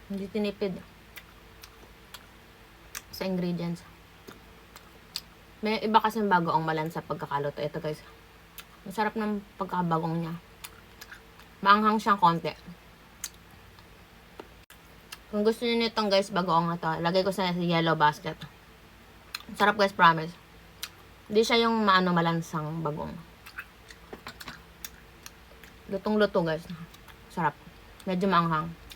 Hindi tinipid sa ingredients. May iba kasi bagoong malan sa pagkakaluto. Ito guys. Masarap ng pagkakabagong niya. Maanghang siyang konti. Kung gusto niyo nitong guys, bagoong na to, lagay ko sa yellow basket. Sarap guys, promise. Hindi siya yung maano malansang bagong. Lutong-luto guys. Sarap. Medyo maanghang.